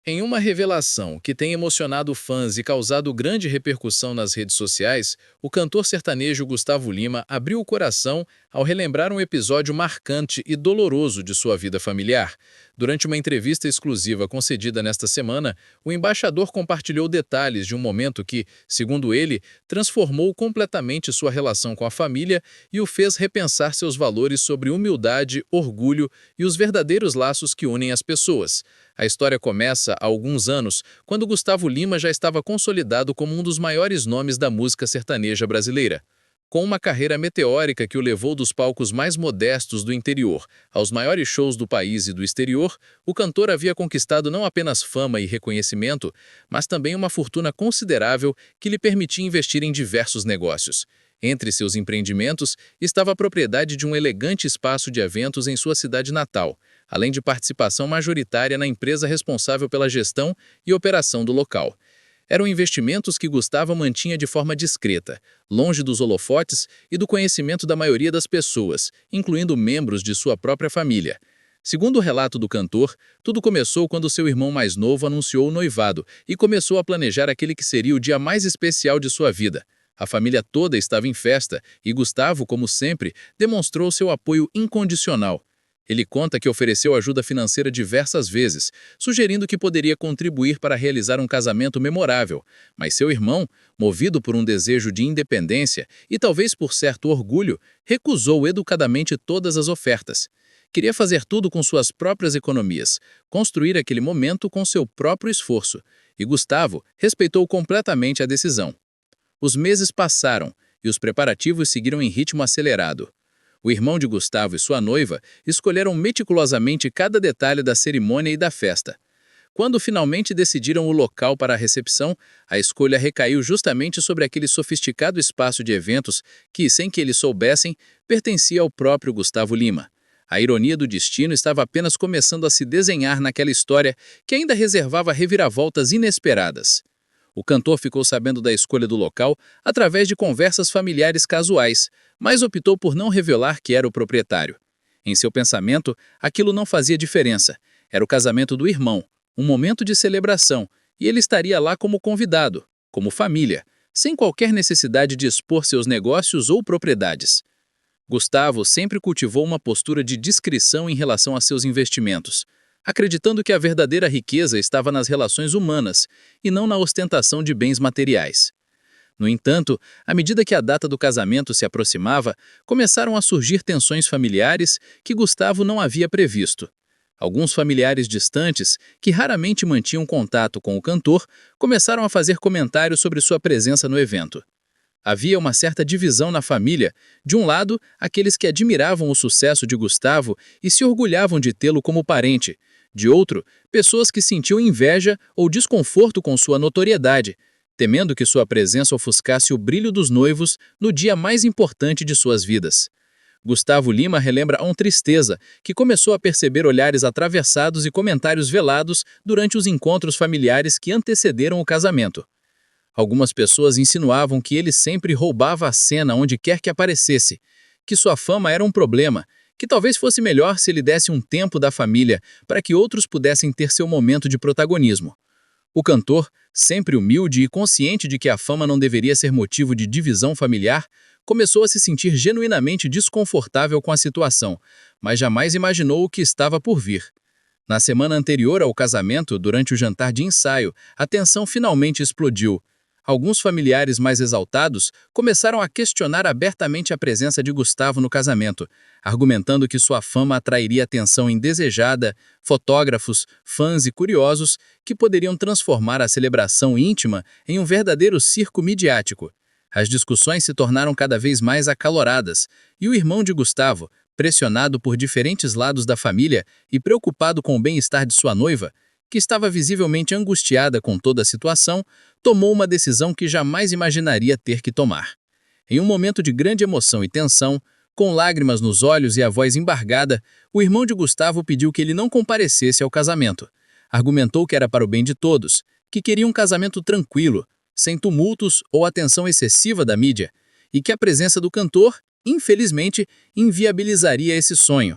Em uma revelação que tem emocionado fãs e causado grande repercussão nas redes sociais, o cantor sertanejo Gustavo Lima abriu o coração ao relembrar um episódio marcante e doloroso de sua vida familiar. Durante uma entrevista exclusiva concedida nesta semana, o embaixador compartilhou detalhes de um momento que, segundo ele, transformou completamente sua relação com a família e o fez repensar seus valores sobre humildade, orgulho e os verdadeiros laços que unem as pessoas. A história começa há alguns anos, quando Gustavo Lima já estava consolidado como um dos maiores nomes da música sertaneja brasileira. Com uma carreira meteórica que o levou dos palcos mais modestos do interior aos maiores shows do país e do exterior, o cantor havia conquistado não apenas fama e reconhecimento, mas também uma fortuna considerável que lhe permitia investir em diversos negócios. Entre seus empreendimentos estava a propriedade de um elegante espaço de eventos em sua cidade natal, além de participação majoritária na empresa responsável pela gestão e operação do local. Eram investimentos que Gustavo mantinha de forma discreta, longe dos holofotes e do conhecimento da maioria das pessoas, incluindo membros de sua própria família. Segundo o relato do cantor, tudo começou quando seu irmão mais novo anunciou o noivado e começou a planejar aquele que seria o dia mais especial de sua vida. A família toda estava em festa e Gustavo, como sempre, demonstrou seu apoio incondicional. Ele conta que ofereceu ajuda financeira diversas vezes, sugerindo que poderia contribuir para realizar um casamento memorável, mas seu irmão, movido por um desejo de independência e talvez por certo orgulho, recusou educadamente todas as ofertas. Queria fazer tudo com suas próprias economias, construir aquele momento com seu próprio esforço, e Gustavo respeitou completamente a decisão. Os meses passaram e os preparativos seguiram em ritmo acelerado. O irmão de Gustavo e sua noiva escolheram meticulosamente cada detalhe da cerimônia e da festa. Quando finalmente decidiram o local para a recepção, a escolha recaiu justamente sobre aquele sofisticado espaço de eventos que, sem que eles soubessem, pertencia ao próprio Gustavo Lima. A ironia do destino estava apenas começando a se desenhar naquela história que ainda reservava reviravoltas inesperadas. O cantor ficou sabendo da escolha do local através de conversas familiares casuais, mas optou por não revelar que era o proprietário. Em seu pensamento, aquilo não fazia diferença. Era o casamento do irmão, um momento de celebração, e ele estaria lá como convidado, como família, sem qualquer necessidade de expor seus negócios ou propriedades. Gustavo sempre cultivou uma postura de discrição em relação a seus investimentos, acreditando que a verdadeira riqueza estava nas relações humanas e não na ostentação de bens materiais. No entanto, à medida que a data do casamento se aproximava, começaram a surgir tensões familiares que Gustavo não havia previsto. Alguns familiares distantes, que raramente mantinham contato com o cantor, começaram a fazer comentários sobre sua presença no evento. Havia uma certa divisão na família. De um lado, aqueles que admiravam o sucesso de Gustavo e se orgulhavam de tê-lo como parente. De outro, pessoas que sentiam inveja ou desconforto com sua notoriedade, temendo que sua presença ofuscasse o brilho dos noivos no dia mais importante de suas vidas. Gustavo Lima relembra com tristeza que começou a perceber olhares atravessados e comentários velados durante os encontros familiares que antecederam o casamento. Algumas pessoas insinuavam que ele sempre roubava a cena onde quer que aparecesse, que sua fama era um problema, que talvez fosse melhor se ele desse um tempo da família para que outros pudessem ter seu momento de protagonismo. O cantor, sempre humilde e consciente de que a fama não deveria ser motivo de divisão familiar, começou a se sentir genuinamente desconfortável com a situação, mas jamais imaginou o que estava por vir. Na semana anterior ao casamento, durante o jantar de ensaio, a tensão finalmente explodiu. Alguns familiares mais exaltados começaram a questionar abertamente a presença de Gustavo no casamento, argumentando que sua fama atrairia atenção indesejada, fotógrafos, fãs e curiosos que poderiam transformar a celebração íntima em um verdadeiro circo midiático. As discussões se tornaram cada vez mais acaloradas, e o irmão de Gustavo, pressionado por diferentes lados da família e preocupado com o bem-estar de sua noiva, que estava visivelmente angustiada com toda a situação, tomou uma decisão que jamais imaginaria ter que tomar. Em um momento de grande emoção e tensão, com lágrimas nos olhos e a voz embargada, o irmão de Gustavo pediu que ele não comparecesse ao casamento. Argumentou que era para o bem de todos, que queria um casamento tranquilo, sem tumultos ou atenção excessiva da mídia, e que a presença do cantor, infelizmente, inviabilizaria esse sonho.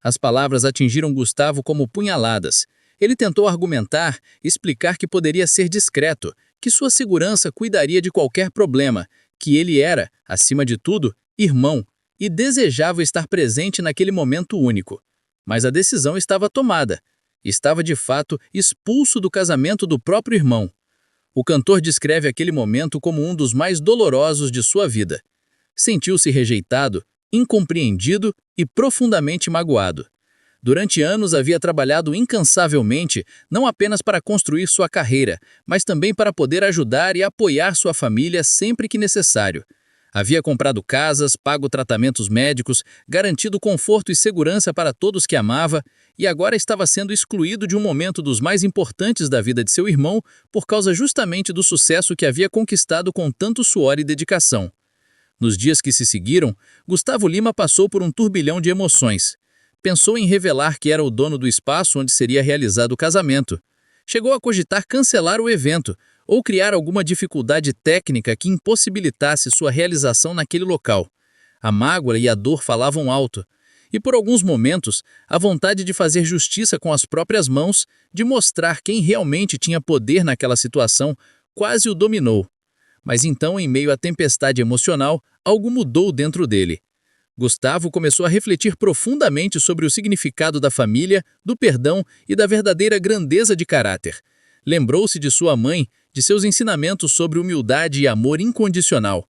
As palavras atingiram Gustavo como punhaladas. Ele tentou argumentar, explicar que poderia ser discreto, que sua segurança cuidaria de qualquer problema, que ele era, acima de tudo, irmão, e desejava estar presente naquele momento único. Mas a decisão estava tomada. Estava, de fato, expulso do casamento do próprio irmão. O cantor descreve aquele momento como um dos mais dolorosos de sua vida. Sentiu-se rejeitado, incompreendido e profundamente magoado. Durante anos havia trabalhado incansavelmente, não apenas para construir sua carreira, mas também para poder ajudar e apoiar sua família sempre que necessário. Havia comprado casas, pago tratamentos médicos, garantido conforto e segurança para todos que amava, e agora estava sendo excluído de um momento dos mais importantes da vida de seu irmão por causa justamente do sucesso que havia conquistado com tanto suor e dedicação. Nos dias que se seguiram, Gustavo Lima passou por um turbilhão de emoções. Pensou em revelar que era o dono do espaço onde seria realizado o casamento. Chegou a cogitar cancelar o evento ou criar alguma dificuldade técnica que impossibilitasse sua realização naquele local. A mágoa e a dor falavam alto. E por alguns momentos, a vontade de fazer justiça com as próprias mãos, de mostrar quem realmente tinha poder naquela situação, quase o dominou. Mas então, em meio à tempestade emocional, algo mudou dentro dele. Gustavo começou a refletir profundamente sobre o significado da família, do perdão e da verdadeira grandeza de caráter. Lembrou-se de sua mãe, de seus ensinamentos sobre humildade e amor incondicional.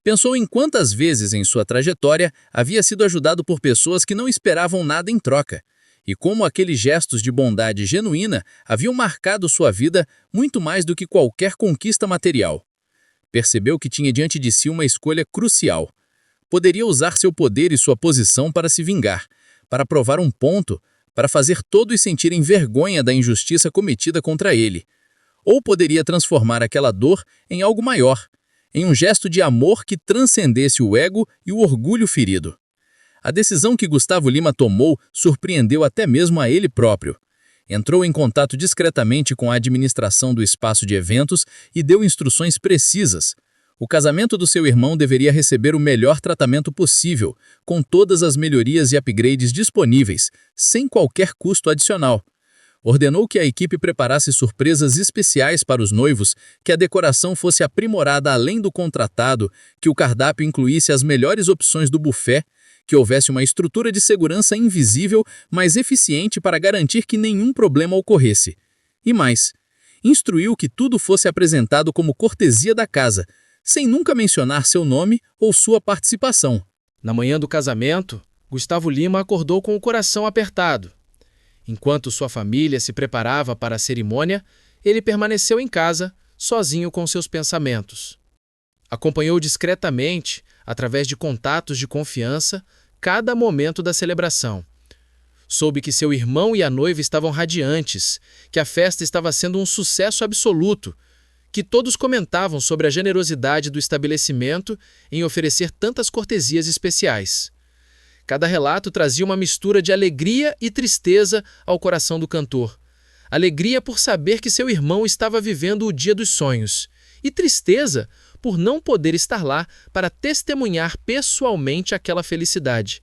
Pensou em quantas vezes em sua trajetória havia sido ajudado por pessoas que não esperavam nada em troca, e como aqueles gestos de bondade genuína haviam marcado sua vida muito mais do que qualquer conquista material. Percebeu que tinha diante de si uma escolha crucial. Poderia usar seu poder e sua posição para se vingar, para provar um ponto, para fazer todos sentirem vergonha da injustiça cometida contra ele. Ou poderia transformar aquela dor em algo maior, em um gesto de amor que transcendesse o ego e o orgulho ferido. A decisão que Gustavo Lima tomou surpreendeu até mesmo a ele próprio. Entrou em contato discretamente com a administração do espaço de eventos e deu instruções precisas. O casamento do seu irmão deveria receber o melhor tratamento possível, com todas as melhorias e upgrades disponíveis, sem qualquer custo adicional. Ordenou que a equipe preparasse surpresas especiais para os noivos, que a decoração fosse aprimorada além do contratado, que o cardápio incluísse as melhores opções do buffet, que houvesse uma estrutura de segurança invisível, mas eficiente para garantir que nenhum problema ocorresse. E mais, instruiu que tudo fosse apresentado como cortesia da casa, sem nunca mencionar seu nome ou sua participação. Na manhã do casamento, Gustavo Lima acordou com o coração apertado. Enquanto sua família se preparava para a cerimônia, ele permaneceu em casa, sozinho com seus pensamentos. Acompanhou discretamente, através de contatos de confiança, cada momento da celebração. Soube que seu irmão e a noiva estavam radiantes, que a festa estava sendo um sucesso absoluto, que todos comentavam sobre a generosidade do estabelecimento em oferecer tantas cortesias especiais. Cada relato trazia uma mistura de alegria e tristeza ao coração do cantor. Alegria por saber que seu irmão estava vivendo o dia dos sonhos, e tristeza por não poder estar lá para testemunhar pessoalmente aquela felicidade.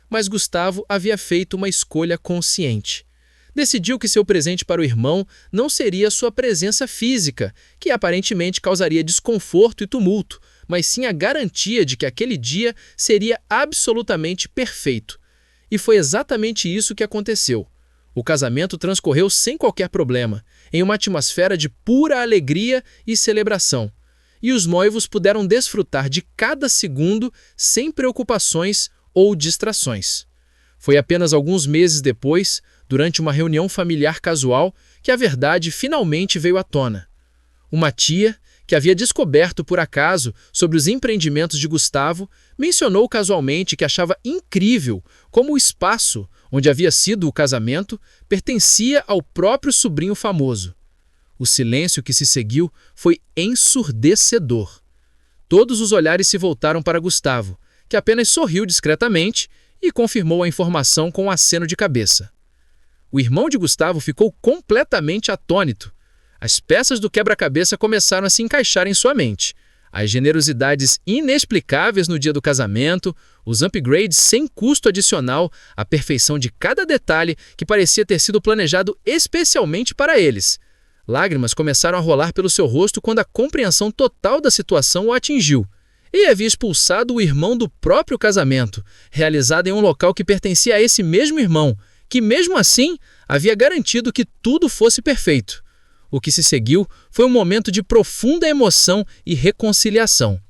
Mas Gustavo havia feito uma escolha consciente. Decidiu que seu presente para o irmão não seria sua presença física, que aparentemente causaria desconforto e tumulto, mas sim a garantia de que aquele dia seria absolutamente perfeito. E foi exatamente isso que aconteceu. O casamento transcorreu sem qualquer problema, em uma atmosfera de pura alegria e celebração. E os noivos puderam desfrutar de cada segundo sem preocupações ou distrações. Foi apenas alguns meses depois, durante uma reunião familiar casual, que a verdade finalmente veio à tona. Uma tia, que havia descoberto por acaso sobre os empreendimentos de Gustavo, mencionou casualmente que achava incrível como o espaço onde havia sido o casamento pertencia ao próprio sobrinho famoso. O silêncio que se seguiu foi ensurdecedor. Todos os olhares se voltaram para Gustavo, que apenas sorriu discretamente e confirmou a informação com um aceno de cabeça. O irmão de Gustavo ficou completamente atônito. As peças do quebra-cabeça começaram a se encaixar em sua mente. As generosidades inexplicáveis no dia do casamento, Os upgrades sem custo adicional, a perfeição de cada detalhe que parecia ter sido planejado especialmente para eles. Lágrimas começaram a rolar pelo seu rosto quando a compreensão total da situação o atingiu. Ele havia expulsado o irmão do próprio casamento, realizado em um local que pertencia a esse mesmo irmão, que mesmo assim havia garantido que tudo fosse perfeito. O que se seguiu foi um momento de profunda emoção e reconciliação.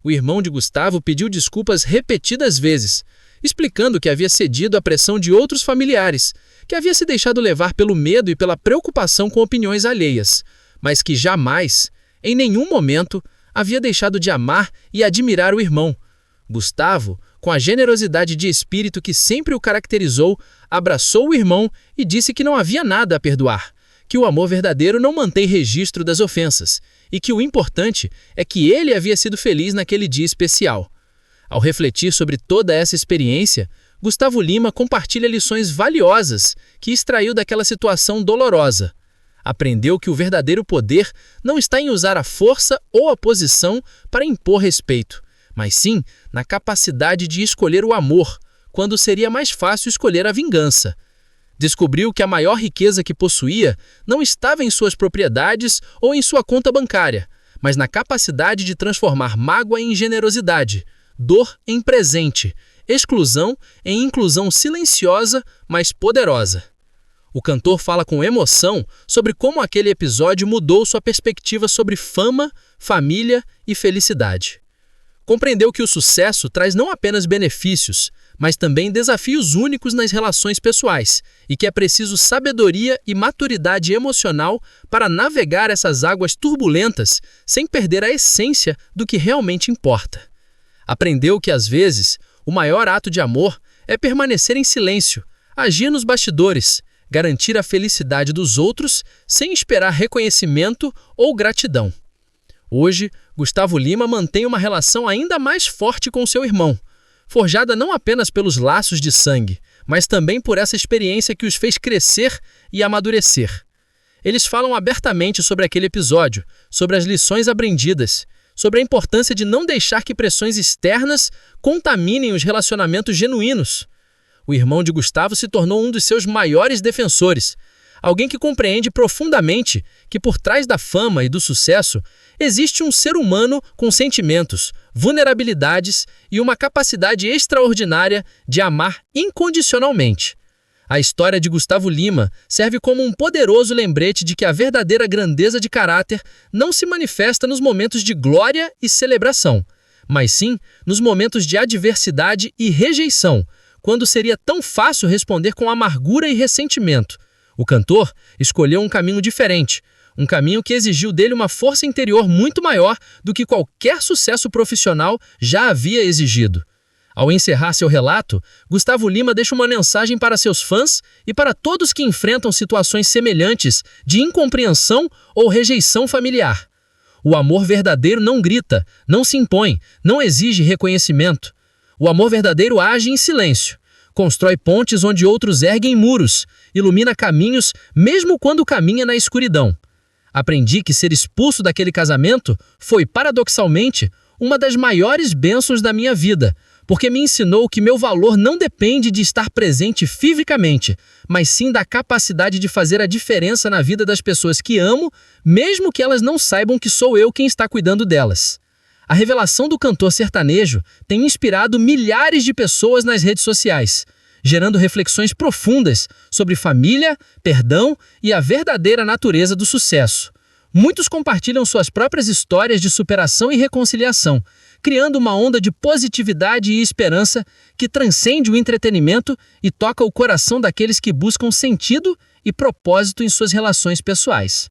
O irmão de Gustavo pediu desculpas repetidas vezes, explicando que havia cedido à pressão de outros familiares, que havia se deixado levar pelo medo e pela preocupação com opiniões alheias, mas que jamais, em nenhum momento, havia deixado de amar e admirar o irmão. Gustavo, com a generosidade de espírito que sempre o caracterizou, abraçou o irmão e disse que não havia nada a perdoar, que o amor verdadeiro não mantém registro das ofensas e que o importante é que ele havia sido feliz naquele dia especial. Ao refletir sobre toda essa experiência, Gustavo Lima compartilha lições valiosas que extraiu daquela situação dolorosa. Aprendeu que o verdadeiro poder não está em usar a força ou a posição para impor respeito, mas sim na capacidade de escolher o amor, quando seria mais fácil escolher a vingança. Descobriu que a maior riqueza que possuía não estava em suas propriedades ou em sua conta bancária, mas na capacidade de transformar mágoa em generosidade, dor em presente, exclusão em inclusão silenciosa, mas poderosa. O cantor fala com emoção sobre como aquele episódio mudou sua perspectiva sobre fama, família e felicidade. Compreendeu que o sucesso traz não apenas benefícios, mas também desafios únicos nas relações pessoais e que é preciso sabedoria e maturidade emocional para navegar essas águas turbulentas sem perder a essência do que realmente importa. Aprendeu que, às vezes, o maior ato de amor é permanecer em silêncio, agir nos bastidores, garantir a felicidade dos outros sem esperar reconhecimento ou gratidão. Hoje, Gustavo Lima mantém uma relação ainda mais forte com seu irmão, forjada não apenas pelos laços de sangue, mas também por essa experiência que os fez crescer e amadurecer. Eles falam abertamente sobre aquele episódio, sobre as lições aprendidas, sobre a importância de não deixar que pressões externas contaminem os relacionamentos genuínos. O irmão de Gustavo se tornou um dos seus maiores defensores, alguém que compreende profundamente que por trás da fama e do sucesso existe um ser humano com sentimentos, vulnerabilidades e uma capacidade extraordinária de amar incondicionalmente. A história de Gustavo Lima serve como um poderoso lembrete de que a verdadeira grandeza de caráter não se manifesta nos momentos de glória e celebração, mas sim nos momentos de adversidade e rejeição, quando seria tão fácil responder com amargura e ressentimento. O cantor escolheu um caminho diferente, um caminho que exigiu dele uma força interior muito maior do que qualquer sucesso profissional já havia exigido. Ao encerrar seu relato, Gustavo Lima deixa uma mensagem para seus fãs e para todos que enfrentam situações semelhantes de incompreensão ou rejeição familiar. O amor verdadeiro não grita, não se impõe, não exige reconhecimento. O amor verdadeiro age em silêncio, constrói pontes onde outros erguem muros, ilumina caminhos mesmo quando caminha na escuridão. Aprendi que ser expulso daquele casamento foi, paradoxalmente, uma das maiores bênçãos da minha vida, porque me ensinou que meu valor não depende de estar presente fisicamente, mas sim da capacidade de fazer a diferença na vida das pessoas que amo, mesmo que elas não saibam que sou eu quem está cuidando delas. A revelação do cantor sertanejo tem inspirado milhares de pessoas nas redes sociais, gerando reflexões profundas sobre família, perdão e a verdadeira natureza do sucesso. Muitos compartilham suas próprias histórias de superação e reconciliação, criando uma onda de positividade e esperança que transcende o entretenimento e toca o coração daqueles que buscam sentido e propósito em suas relações pessoais.